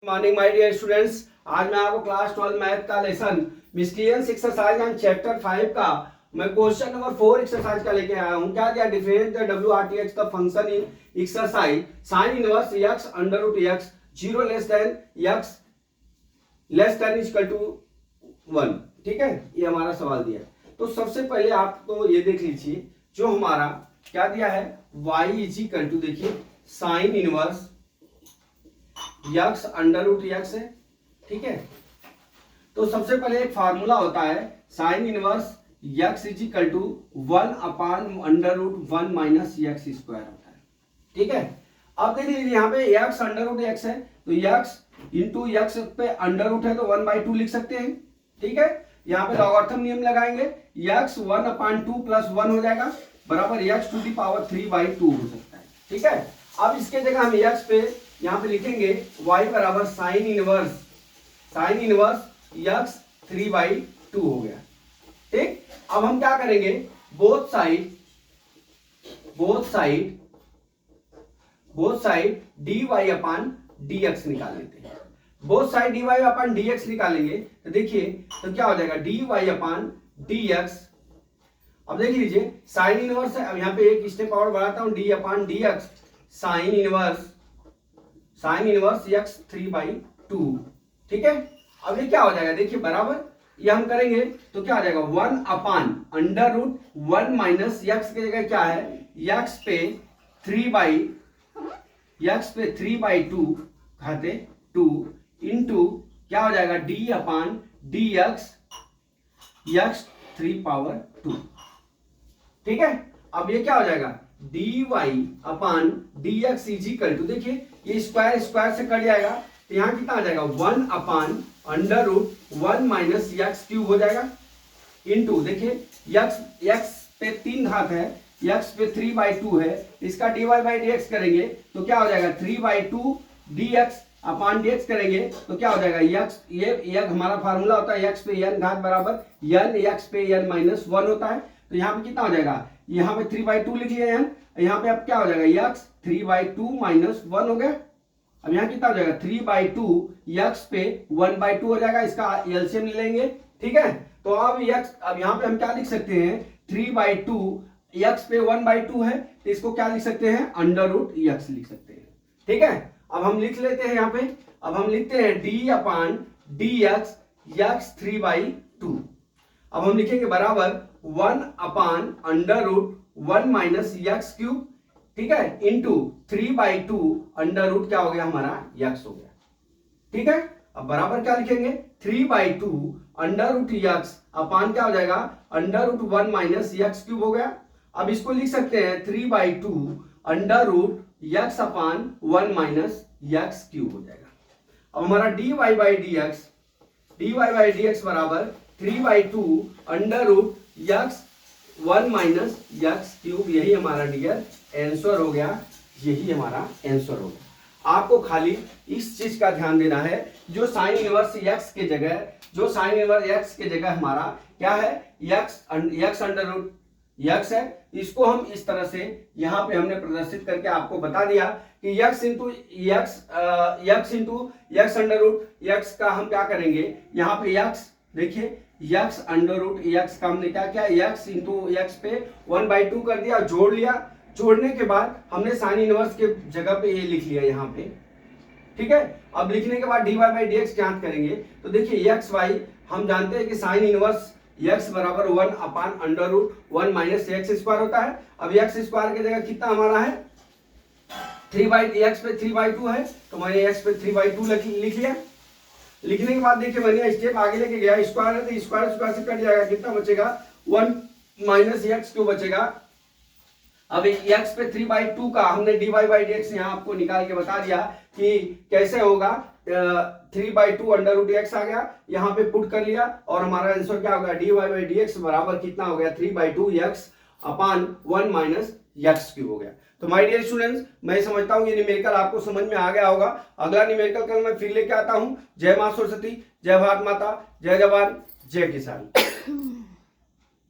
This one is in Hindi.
Morning my dear students. आज मैं आपको क्लास 12 मैथ का lesson mysterious exercise and chapter 5 का मैं क्वेश्चन नंबर 4 एक्सरसाइज का लेके आया हूं। क्या दिया? Differentiate the WRTX the function in exercise sin inverse x under root x 0 less than x less than equal to 1। ठीक है, ये हमारा सवाल दिया है। तो सबसे पहले आप तो ये देख लीजिए जो हमारा क्या दिया है, y इज इक्वल टू, देखिए sin inverse x under root x है। ठीक है, तो सबसे पहले एक फार्मूला होता है sine inverse x is equal to 1 upon under root 1 minus x square होता है। ठीक है, अब देख लीजिए यहाँ पे यक्स अंडर रूट यक्स है तो यक्स इंटू यक्स पे अंडर रूट है तो 1/2 लिख सकते हैं। ठीक है, यहाँ पे लॉगरिथम नियम लगाएंगे, यक्स 1/2 प्लस 1 हो जाएगा बराबर यक्स टू दी पावर 3/2 हो सकता है। ठीक है, अब इसके जगह हम यक्स पे यहां पे लिखेंगे y बराबर साइन इनवर्स यक्स 3/2 हो गया। ठीक, अब हम क्या करेंगे, both side dy upon dx निकाल लेते हैं। Both side dy upon dx निकालेंगे तो देखिए तो क्या हो जाएगा dy अपान dx। अब देख लीजिए साइन इनवर्स है, अब यहां पे एक स्टेप और बढ़ाता हूं, d अपान dx साइन इनवर्स x 3/2। ठीक है, अब ये क्या हो जाएगा, देखिए बराबर ये हम करेंगे तो क्या हो जाएगा 1 upon under root 1 minus x की जगह क्या है, यक्स पे 3/2 घाते 2 इंटू क्या हो जाएगा d अपान dx यक्स 3/2। ठीक है, अब ये क्या हो जाएगा dy upon dx is equal to, देखिए ये स्क्वायर से कट जाएगा तो यहां कितना आ जाएगा 1 upon under root 1 minus x cube हो जाएगा इंटू, देखिए यक्स पे 3 घात है, यक्स पे 3/2 है, इसका dy बाई dx करेंगे तो क्या हो जाएगा 3/2 dx अपान dx करेंगे तो क्या हो जाएगा यक्स, ये हमारा फार्मूला होता है यक्स पे n घात बराबर n यक्स पे n माइनस 1 होता है। तो यहाँ पे कितना हो जाएगा, यहाँ पे 3/2 लिख लिया है, यहाँ पे अब क्या हो जाएगा यक्स 3/2 माइनस 1 हो गया। अब यहाँ कितना हो जाएगा 3/2 यक्स पे 1/2 हो जाएगा, इसका एलसीएम ले लेंगे। ठीक है, तो अब यक्स, अब यहाँ पे हम क्या लिख सकते हैं 3/2 यक्स पे 1/2 है तो इसको क्या लिख सकते हैं अंडर रूट यक्स लिख सकते हैं। ठीक है, अब हम लिख लेते हैं यहाँ पे, अब हम लिखते हैं d अपान dx यक्स 3/2। अब हम लिखेंगे बराबर 1 upon under root 1 minus x cube, ठीक है, इंटू 3/2 अंडर रूट क्या हो गया हमारा यक्स हो गया। ठीक है, अब बराबर क्या लिखेंगे 3/2 अंडर रूट यक्स अपान क्या हो जाएगा under root 1 minus x cube हो गया। अब इसको लिख सकते हैं 3/2 under root x upon 1 minus x cube हो जाएगा। अब हमारा dy बाई dx बराबर 3/2 under root x 1 minus x cube, यही हमारा डियर आंसर हो गया, यही हमारा आंसर हो गया। आपको खाली इस चीज का ध्यान देना है, जो साइन इनवर्स यक्स के जगह हमारा क्या है यक्स अंडर रूट यक्स है, इसको हम इस तरह से यहां पे हमने प्रदर्शित करके आपको बता दिया कि x into x under root x का हम क्या करेंगे, यहाँ पे यक्स, देखिए यक्स अंडर रूट यक्स का हमने क्या किया यक्स इंटू यक्स पे 1/2 कर दिया, जोड़ लिया, जोड़ने के बाद हमने साइन इनवर्स के जगह पे ये लिख लिया यहाँ पे। ठीक है, अब लिखने के बाद dy बाई dx ज्ञात करेंगे तो देखिए एक्स वाई हम जानते हैं कि साइन इनवर्स x बराबर 1 upon under root 1 minus x square होता है। अब एक्स स्क्वायर की जगह कितना हमारा है 3/x पे 3/2 है तो मैंने x पे 3/2 लिख लिया। लिखने के बाद देखिए मैंने स्टेप आगे लेके गया, स्क्वायर है तो स्क्वायर से कट जाएगा, कितना बचेगा 1 माइनस एक्स क्यों बचेगा। अब x पे 3/2 का हमने dy बाई dx यहाँ आपको निकाल के बता दिया कि कैसे होगा, 3/2 अंडर रूट x आ गया, यहाँ पे पुट कर लिया और हमारा आंसर क्या होगा dy बाई dx बराबर कितना हो गया 3/2 x अपान 1 माइनस यक्स क्यूब हो गया। तो माय डियर स्टूडेंट्स, मैं समझता हूं ये न्यूमेरिकल आपको समझ में आ गया होगा। अगला न्यूमेरिकल कल मैं फिर लेके आता हूं। जय मां सरस्वती, जय भारत माता, जय जवान, जय किसान।